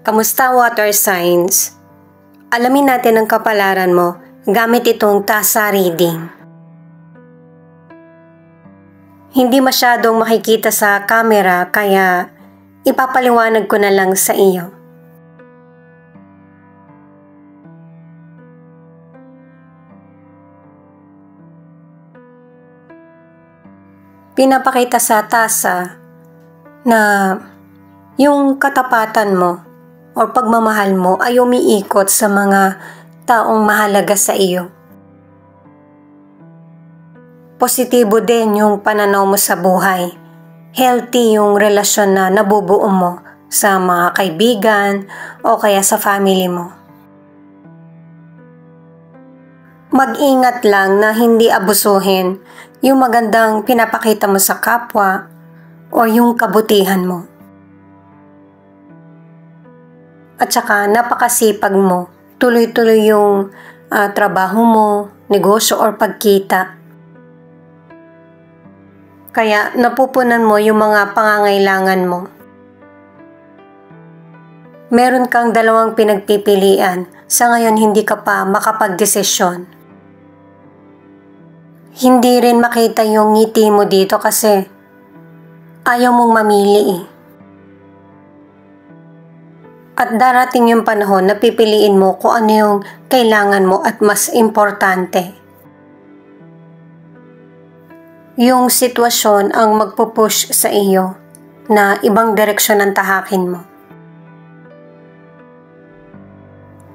Kamusta water signs? Alamin natin ang kapalaran mo gamit itong tasa reading. Hindi masyadong makikita sa camera kaya ipapaliwanag ko na lang sa iyo. Pinapakita sa tasa na yung katapatan mo o pagmamahal mo ay umiikot sa mga taong mahalaga sa iyo. Positibo din yung pananaw mo sa buhay. Healthy yung relasyon na nabubuo mo sa mga kaibigan o kaya sa family mo. Mag-ingat lang na hindi abusuhin yung magandang pinapakita mo sa kapwa o yung kabutihan mo. At saka napakasipag mo, tuloy-tuloy yung trabaho mo, negosyo or pagkita. Kaya napupunan mo yung mga pangangailangan mo. Meron kang dalawang pinagpipilian, sa ngayon hindi ka pa makapagdesisyon. Hindi rin makita yung ngiti mo dito kasi ayaw mong mamili eh. At darating yung panahon na pipiliin mo kung ano yung kailangan mo at mas importante. Yung sitwasyon ang magpupush sa iyo na ibang direksyon ang tahakin mo.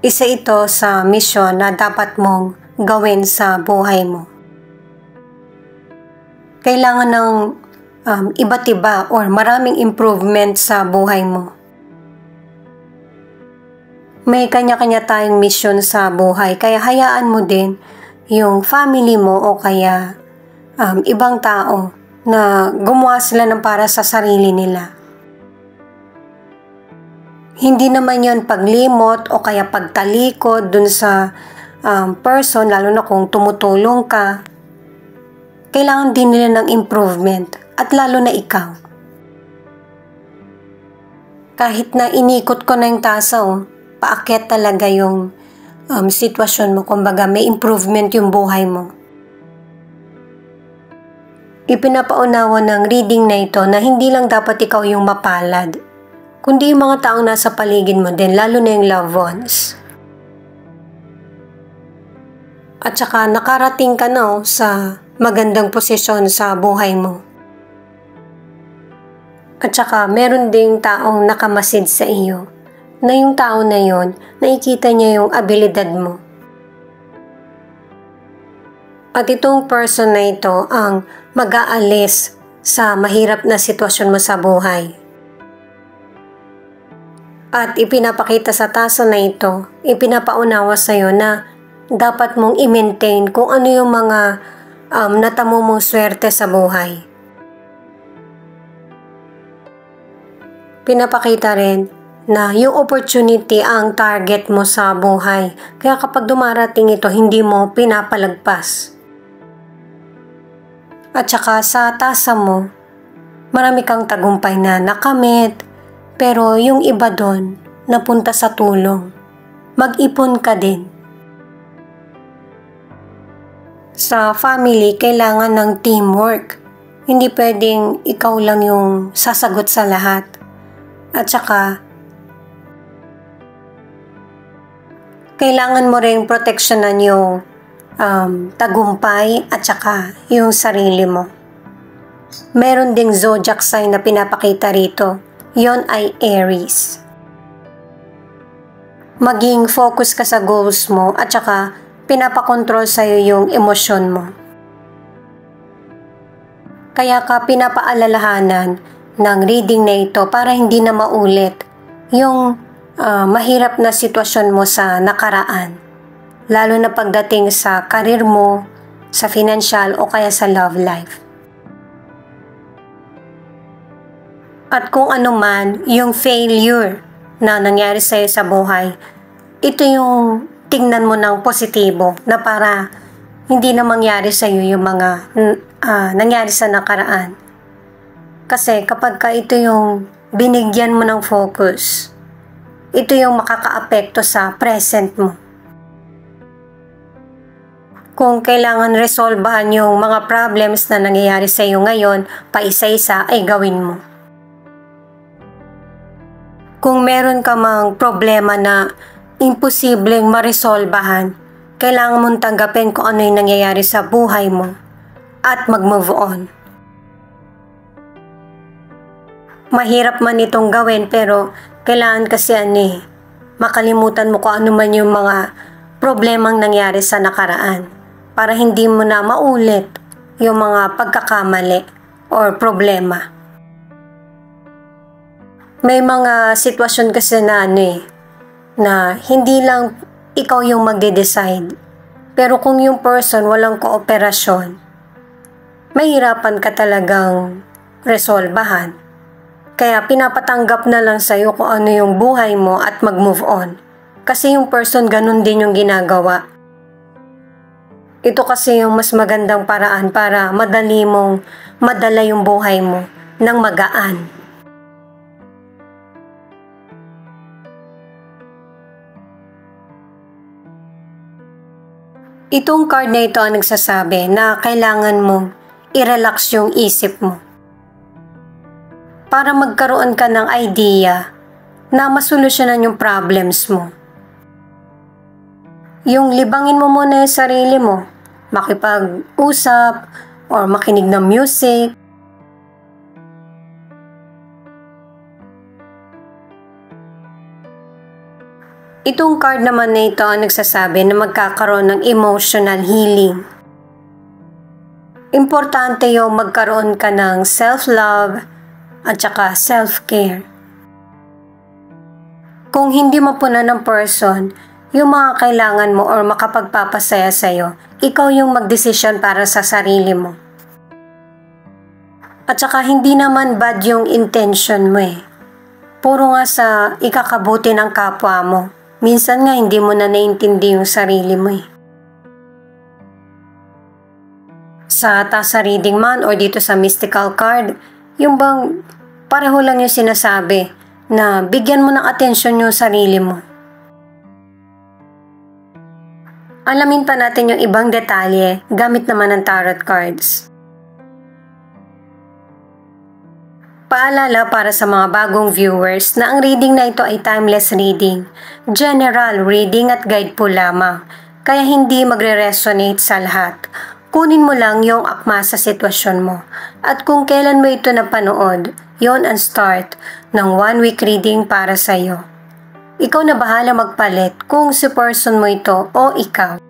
Isa ito sa misyon na dapat mong gawin sa buhay mo. Kailangan ng iba't iba or maraming improvement sa buhay mo. May kanya-kanya tayong mission sa buhay, kaya hayaan mo din yung family mo o kaya ibang tao na gumawa sila ng para sa sarili nila. Hindi naman yon paglimot o kaya pagtalikod dun sa person, lalo na kung tumutulong ka. Kailangan din nila ng improvement at lalo na ikaw. Kahit na inikot ko na yung tasa, paakyat talaga yung sitwasyon mo, kumbaga may improvement yung buhay mo. Ipinapaunawa ng reading na ito na hindi lang dapat ikaw yung mapalad, kundi yung mga taong nasa paligid mo din, lalo na yung loved ones. At saka nakarating ka na sa magandang posisyon sa buhay mo. At saka meron ding taong nakamasid sa iyo, na yung tao na yon, nakikita niya yung abilidad mo. At itong person na ito ang mag-aalis sa mahirap na sitwasyon mo sa buhay. At ipinapakita sa tasa na ito, ipinapaunawa sa iyo na dapat mong i-maintain kung ano yung mga natamo mong swerte sa buhay. Pinapakita rin na yung opportunity ang target mo sa buhay. Kaya kapag dumarating ito, hindi mo pinapalagpas. At saka sa tasa mo, marami kang tagumpay na nakamit, pero yung iba doon, napunta sa tulong. Mag-ipon ka din. Sa family, kailangan ng teamwork. Hindi pwedeng ikaw lang yung sasagot sa lahat. At saka, kailangan mo ring proteksyonan yung tagumpay at saka yung sarili mo. Meron ding zodiac sign na pinapakita rito. Yon ay Aries. Maging focus ka sa goals mo at saka pinapakontrol sa'yo yung emosyon mo. Kaya ka pinapaalalahanan ng reading na ito para hindi na maulit yung mahirap na sitwasyon mo sa nakaraan, lalo na pagdating sa karir mo, sa financial o kaya sa love life. At kung ano man yung failure na nangyari sa'yo sa buhay, ito yung tingnan mo ng positibo na para hindi na mangyari sa'yo yung mga nangyari sa nakaraan. Kasi kapag ka ito yung binigyan mo ng focus, ito yung makakaapekto sa present mo. Kung kailangan resolbahan yung mga problems na nangyayari sa iyo ngayon, paisa-isa ay gawin mo. Kung meron ka mang problema na imposibleng maresolbahan, kailangan mong tanggapin kung ano yung nangyayari sa buhay mo at mag-move on. Mahirap man itong gawin pero kailangan kasi makalimutan mo kung ano man yung mga problemang nangyari sa nakaraan para hindi mo na maulit yung mga pagkakamali or problema. May mga sitwasyon kasi na na hindi lang ikaw yung magde-decide. Pero kung yung person walang kooperasyon, mahirapan ka talagang resolbahan. Kaya pinapatanggap na lang sa'yo kung ano yung buhay mo at mag-move on. Kasi yung person ganun din yung ginagawa. Ito kasi yung mas magandang paraan para madali mong madala yung buhay mo ng magaan. Itong card na ito ang nagsasabi na kailangan mong i-relax yung isip mo para magkaroon ka ng idea na masolusyonan yung problems mo. Yung libangin mo muna yung sarili mo, makipag-usap or makinig ng music. Itong card naman na ito ang nagsasabi na magkakaroon ng emotional healing. Importante yung magkaroon ka ng self-love at saka self-care. Kung hindi mapuna ng person yung mga kailangan mo or makapagpapasaya sa'yo, ikaw yung magdesisyon para sa sarili mo. At saka hindi naman bad yung intention mo Puro nga sa ikakabuti ng kapwa mo. Minsan nga hindi mo na naintindi yung sarili mo Sa tasa reading man or dito sa mystical card, yung bang pareho lang yung sinasabi na bigyan mo ng atensyon yung sarili mo. Alamin pa natin yung ibang detalye gamit naman ng tarot cards. Paalala para sa mga bagong viewers na ang reading na ito ay timeless reading, general reading at guide po lamang, kaya hindi magre-resonate sa lahat. Kunin mo lang yung akma sa sitwasyon mo at kung kailan mo ito napanood, yon ang start ng 1 week reading para sa iyo. Ikaw na bahala magpalit kung si person mo ito o ikaw.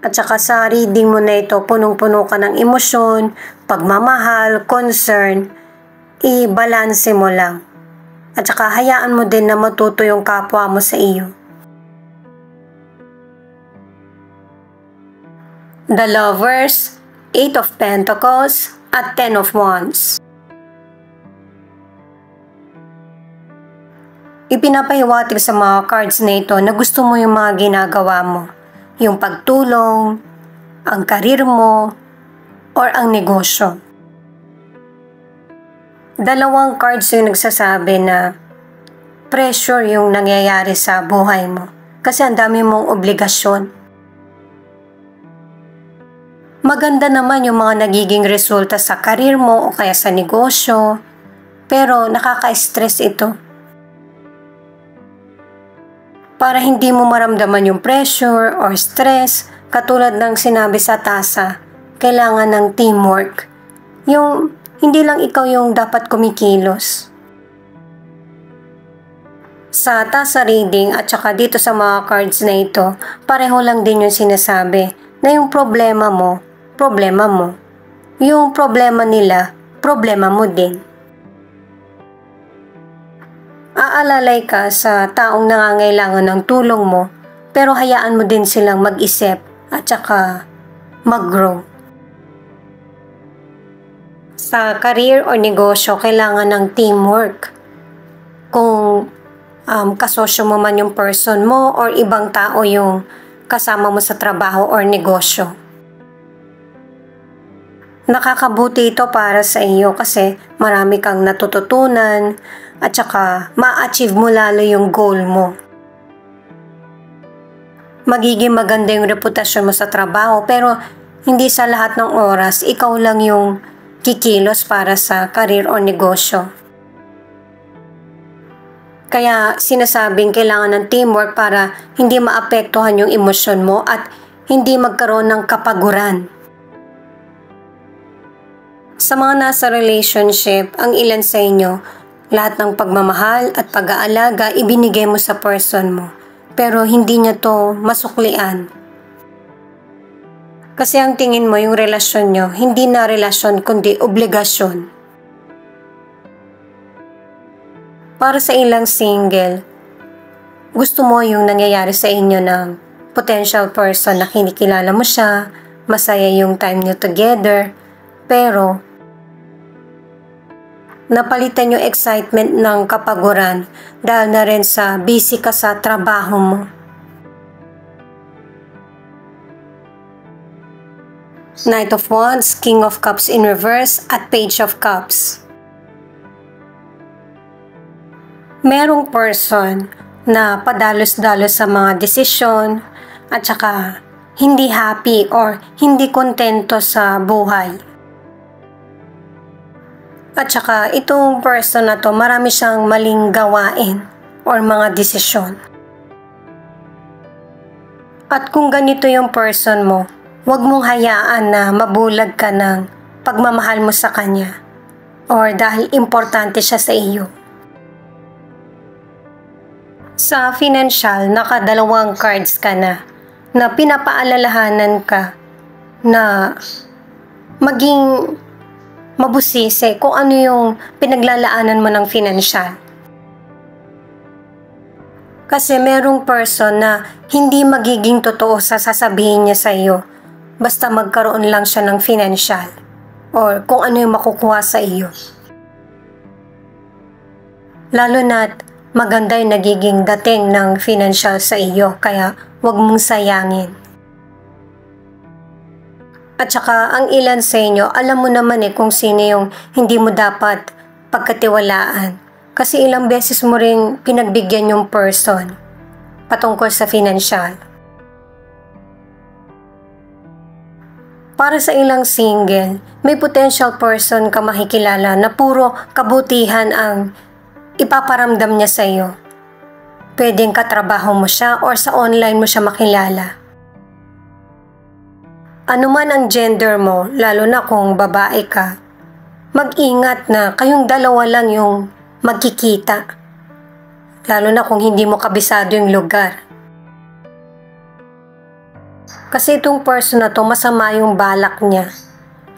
At saka sa reading mo na ito, punong-puno ka ng emosyon, pagmamahal, concern, i-balanse mo lang. At saka hayaan mo din na matuto yung kapwa mo sa iyo. The Lovers, 8 of Pentacles, at 10 of Wands. Ipinapahiwatig sa mga cards na ito na gusto mo yung mga ginagawa mo. Yung pagtulong, ang karir mo, or ang negosyo. Dalawang cards yung nagsasabi na pressure yung nangyayari sa buhay mo. Kasi ang dami mong obligasyon. Maganda naman yung mga nagiging resulta sa karir mo o kaya sa negosyo. Pero nakaka-stress ito. Para hindi mo maramdaman yung pressure or stress, katulad ng sinabi sa tasa, kailangan ng teamwork. Yung hindi lang ikaw yung dapat kumikilos. Sa tasa reading at saka dito sa mga cards na ito, pareho lang din yung sinasabi na yung problema mo, problema mo. Yung problema nila, problema mo din. Aalalay ka sa taong nangangailangan ng tulong mo, pero hayaan mo din silang mag-isip at saka mag-grow. Sa career o negosyo, kailangan ng teamwork. Kung kasosyo mo man yung person mo or ibang tao yung kasama mo sa trabaho or negosyo. nakakabuti ito para sa iyo kasi marami kang natututunan at saka ma-achieve mo lalo yung goal mo. Magiging maganda yung reputasyon mo sa trabaho pero hindi sa lahat ng oras ikaw lang yung kikilos para sa career o negosyo. Kaya sinasabing kailangan ng teamwork para hindi maapektuhan yung emosyon mo at hindi magkaroon ng kapaguran. Sa mga nasa relationship, ang ilan sa inyo, lahat ng pagmamahal at pag-aalaga ibinigay mo sa person mo, pero hindi niya to masuklian. Kasi ang tingin mo yung relasyon nyo, hindi na relasyon kundi obligasyon. Para sa ilang single, gusto mo yung nangyayari sa inyo ng potential person na kinikilala mo siya, masaya yung time nyo together, pero napalitan yung excitement ng kapaguran dahil na rin sa busy ka sa trabaho mo. Knight of Wands, King of Cups in reverse at Page of Cups. Merong person na padalos-dalos sa mga desisyon at saka hindi happy or hindi kontento sa buhay. At saka itong person na to marami siyang maling gawain or mga desisyon. At kung ganito yung person mo, huwag mong hayaan na mabulag ka ng pagmamahal mo sa kanya or dahil importante siya sa iyo. Sa financial, nakadalawang cards ka na pinapaalalahanan ka na maging mabusisi kung ano yung pinaglalaanan mo ng financial. Kasi merong person na hindi magiging totoo sa sasabihin niya sa iyo basta magkaroon lang siya ng financial or kung ano yung makukuha sa iyo. Lalo na't maganda yung nagiging dating ng financial sa iyo, kaya huwag mong sayangin. At saka ang ilan sa inyo, alam mo naman kung sino yung hindi mo dapat pagkatiwalaan. Kasi ilang beses mo ring pinagbigyan yung person patungkol sa financial. Para sa ilang single, may potential person ka makikilala na puro kabutihan ang ipaparamdam niya sa iyo. Pwedeng katrabaho mo siya or sa online mo siya makilala. Ano man ang gender mo, lalo na kung babae ka, mag-ingat na kayong dalawa lang yung magkikita. Lalo na kung hindi mo kabisado yung lugar. Kasi itong person na to masama yung balak niya.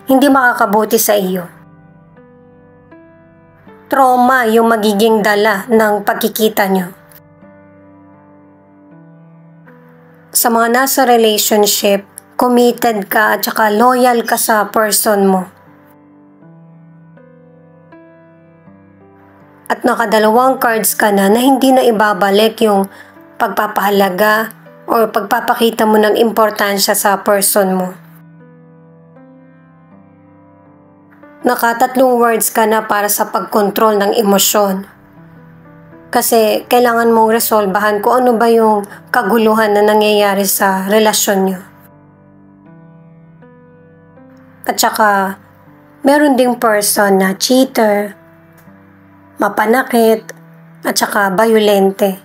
Hindi makakabuti sa iyo. Trauma yung magiging dala ng pagkikita nyo. Sa mga nasa relationship, committed ka at saka loyal ka sa person mo. At nakadalawang cards ka na hindi na ibabalik yung pagpapahalaga o pagpapakita mo ng importansya sa person mo. Nakatatlong words ka na para sa pagkontrol ng emosyon. Kasi kailangan mong resolbahan kung ano ba yung kaguluhan na nangyayari sa relasyon nyo. At saka, meron ding person na cheater, mapanakit, at saka bayolente.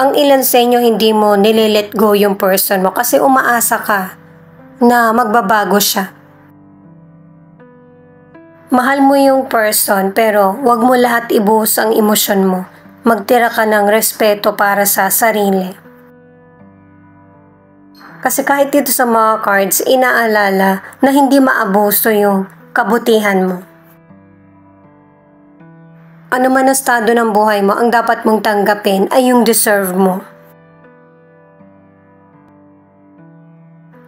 Ang ilan sa inyo hindi mo nililet go yung person mo kasi umaasa ka na magbabago siya. Mahal mo yung person pero wag mo lahat ibuhos ang emosyon mo. Magtira ka ng respeto para sa sarili. Kasi kahit dito sa mga cards, inaalala na hindi maabuso yung kabutihan mo. Ano man ang estado ng buhay mo, ang dapat mong tanggapin ay yung deserve mo.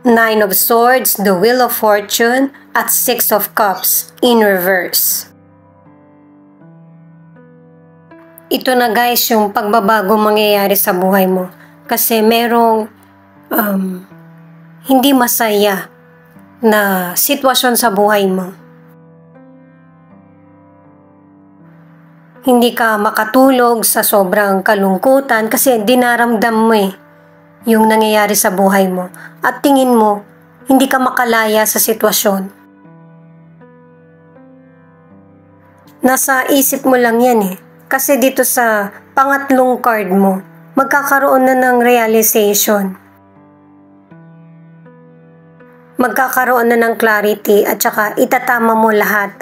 Nine of Swords, the Wheel of Fortune, at Six of Cups in reverse. Ito na guys yung pagbabago mangyayari sa buhay mo. Kasi merong hindi masaya na sitwasyon sa buhay mo. Hindi ka makatulog sa sobrang kalungkutan kasi dinaramdam mo yung nangyayari sa buhay mo at tingin mo hindi ka makalaya sa sitwasyon. Nasa isip mo lang yan kasi dito sa pangatlong card mo magkakaroon na ng realization. Magkakaroon na ng clarity at saka itatama mo lahat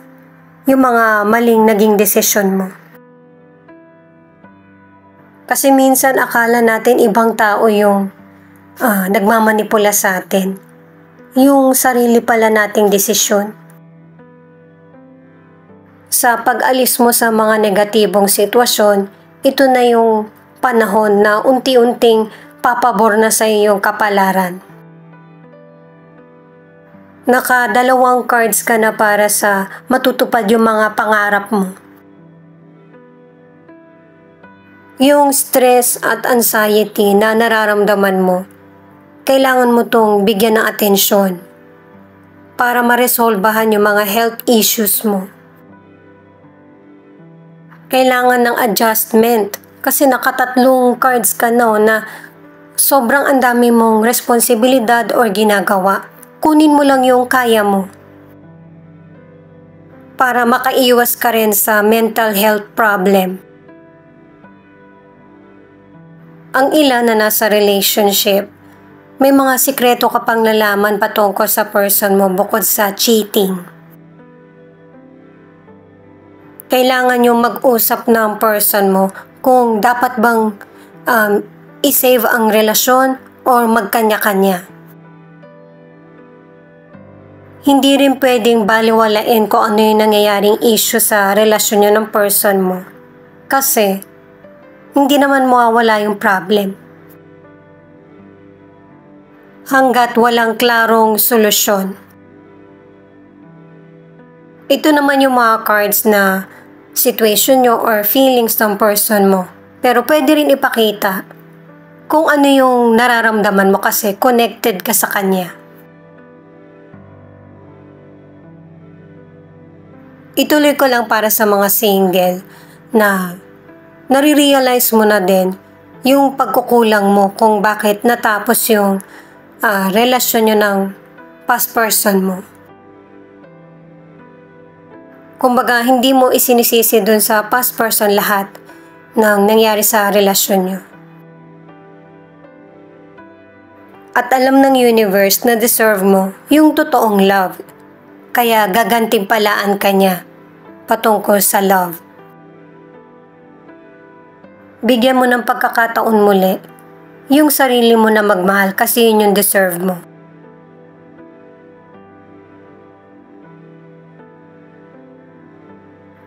yung mga maling naging desisyon mo. Kasi minsan akala natin ibang tao yung nagmamanipula sa atin. Yung sarili pala nating desisyon. Sa pag-alis mo sa mga negatibong sitwasyon, ito na yung panahon na unti-unting papabor na sa iyong kapalaran. Naka-2 cards ka na para sa matutupad yung mga pangarap mo. Yung stress at anxiety na nararamdaman mo, kailangan mo tong bigyan ng atensyon para maresolbahan yung mga health issues mo. Kailangan ng adjustment kasi naka-3 cards ka na sobrang andami mong responsibilidad or ginagawa. Kunin mo lang yung kaya mo para makaiwas ka rin sa mental health problem. Ang ilan na nasa relationship, may mga sikreto ka pang nalaman patungkol sa person mo bukod sa cheating. Kailangan yung mag-usap ng person mo kung dapat bang i-save ang relasyon or magkanya-kanya. Hindi rin pwedeng baliwalain kung ano yung nangyayaring issue sa relasyon nyo ng person mo. Kasi hindi naman mawawala yung problem. Hanggat walang klarong solusyon. Ito naman yung mga cards na situation nyo or feelings ng person mo. Pero pwede rin ipakita kung ano yung nararamdaman mo kasi connected ka sa kanya. Ituloy ko lang para sa mga single na nare-realize mo na din yung pagkukulang mo kung bakit natapos yung relasyon nyo ng past person mo. Kumbaga, hindi mo isinisisi dun sa past person lahat ng nangyari sa relasyon nyo. At alam ng universe na deserve mo yung totoong love. Kaya gagantimpalaan ka niya patungkol sa love. Bigyan mo ng pagkakataon muli yung sarili mo na magmahal kasi yun yung deserve mo.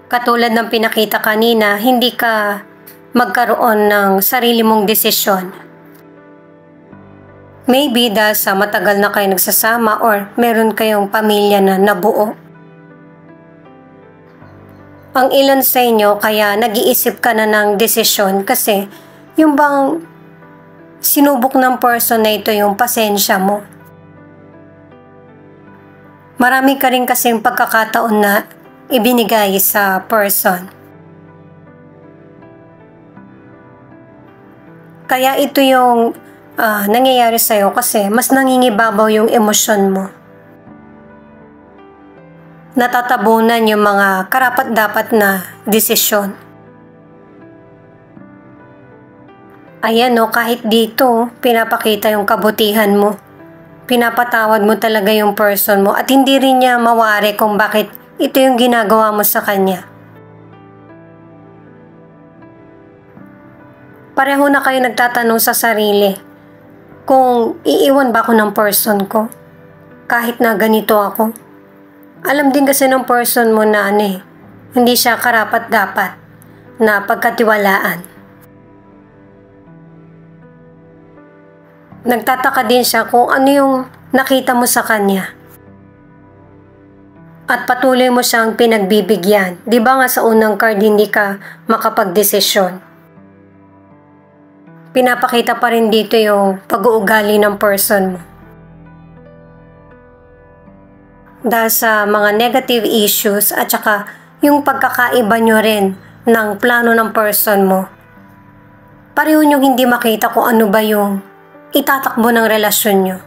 Katulad ng pinakita kanina, hindi ka magkaroon ng sarili mong desisyon. Maybe dahil sa matagal na kayo nagsasama or meron kayong pamilya na nabuo. Ang ilan sa inyo kaya nag-iisip ka na ng desisyon kasi yung bang sinubok ng person na ito yung pasensya mo. Marami ka rin kasing pagkakataon na ibinigay sa person. Kaya ito yung nangyayari sa'yo kasi mas nangingibabaw yung emosyon mo. Natatabunan yung mga karapat-dapat na desisyon. Ayan kahit dito, pinapakita yung kabutihan mo. Pinapatawad mo talaga yung person mo at hindi rin niya mawari kung bakit ito yung ginagawa mo sa kanya. Pareho na kayo nagtatanong sa sarili, kung iiwan ba ako ng person ko? Kahit na ganito ako. Alam din kasi ng person mo na hindi siya karapat-dapat na pagkatiwalaan. Nagtataka din siya kung ano yung nakita mo sa kanya. At patuloy mo siyang pinagbibigyan. Di ba nga sa unang card hindi ka makapagdesisyon? Pinapakita pa rin dito yung pag-uugali ng person mo. dahil sa mga negative issues at saka yung pagkakaiba nyo rin ng plano ng person mo. Pareho nyo hindi makita kung ano ba yung itatakbo ng relasyon nyo.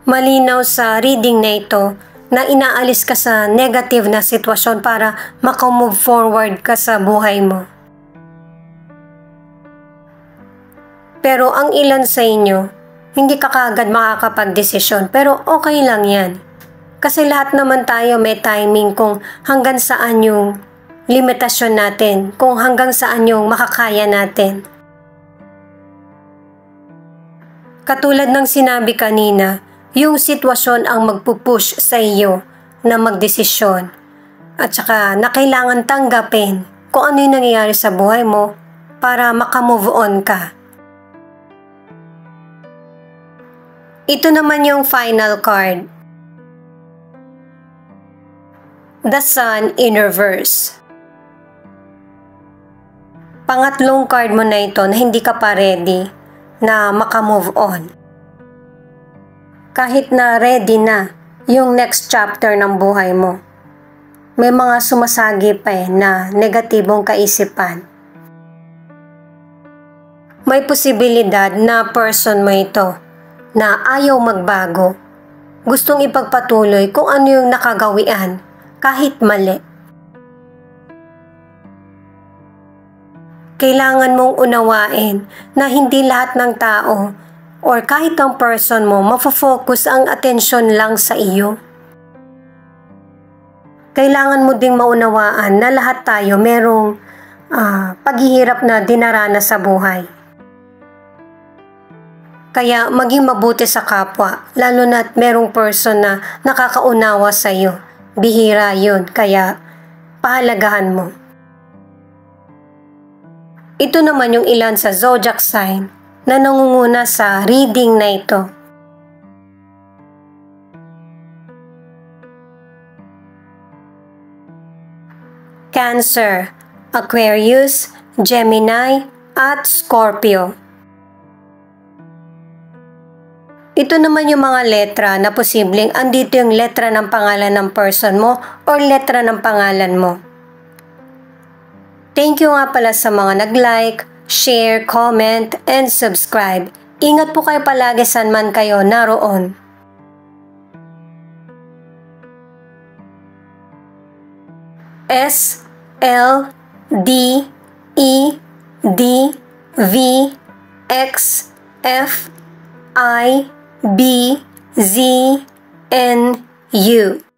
Malinaw sa reading na ito na inaalis ka sa negative na sitwasyon para makamove forward ka sa buhay mo. Pero ang ilan sa inyo, hindi ka kaagad makakapag-desisyon, pero okay lang yan. Kasi lahat naman tayo may timing kung hanggang saan yung limitasyon natin, kung hanggang saan yung makakaya natin. Katulad ng sinabi kanina, yung sitwasyon ang magpupush sa iyo na magdesisyon. At saka na kailangan tanggapin kung ano yung nangyayari sa buhay mo para makamove on ka. Ito naman yung final card. The Sun in Reverse. Pangatlong card mo na ito na hindi ka pa ready na makamove on. Kahit na ready na yung next chapter ng buhay mo, may mga sumasagi pa na negatibong kaisipan. May posibilidad na person mo ito na ayaw magbago, gustong ipagpatuloy kung ano yung nakagawian kahit mali. Kailangan mong unawain na hindi lahat ng tao or kahit ang person mo mafo-focus ang atensyon lang sa iyo. Kailangan mo ding maunawaan na lahat tayo merong paghihirap na dinaranas sa buhay. Kaya maging mabuti sa kapwa, lalo na't merong person na nakakaunawa sa iyo. Bihira yun, kaya pahalagahan mo. Ito naman yung ilan sa zodiac sign na nangunguna sa reading na ito. Cancer, Aquarius, Gemini, at Scorpio. Ito naman yung mga letra na posibleng andito yung letra ng pangalan ng person mo or letra ng pangalan mo. Thank you nga pala sa mga nag-like, share, comment, and subscribe. Ingat po kayo palagi saan man kayo naroon. S, L, D, E, D, V, X, F, I, B, Z, N, U.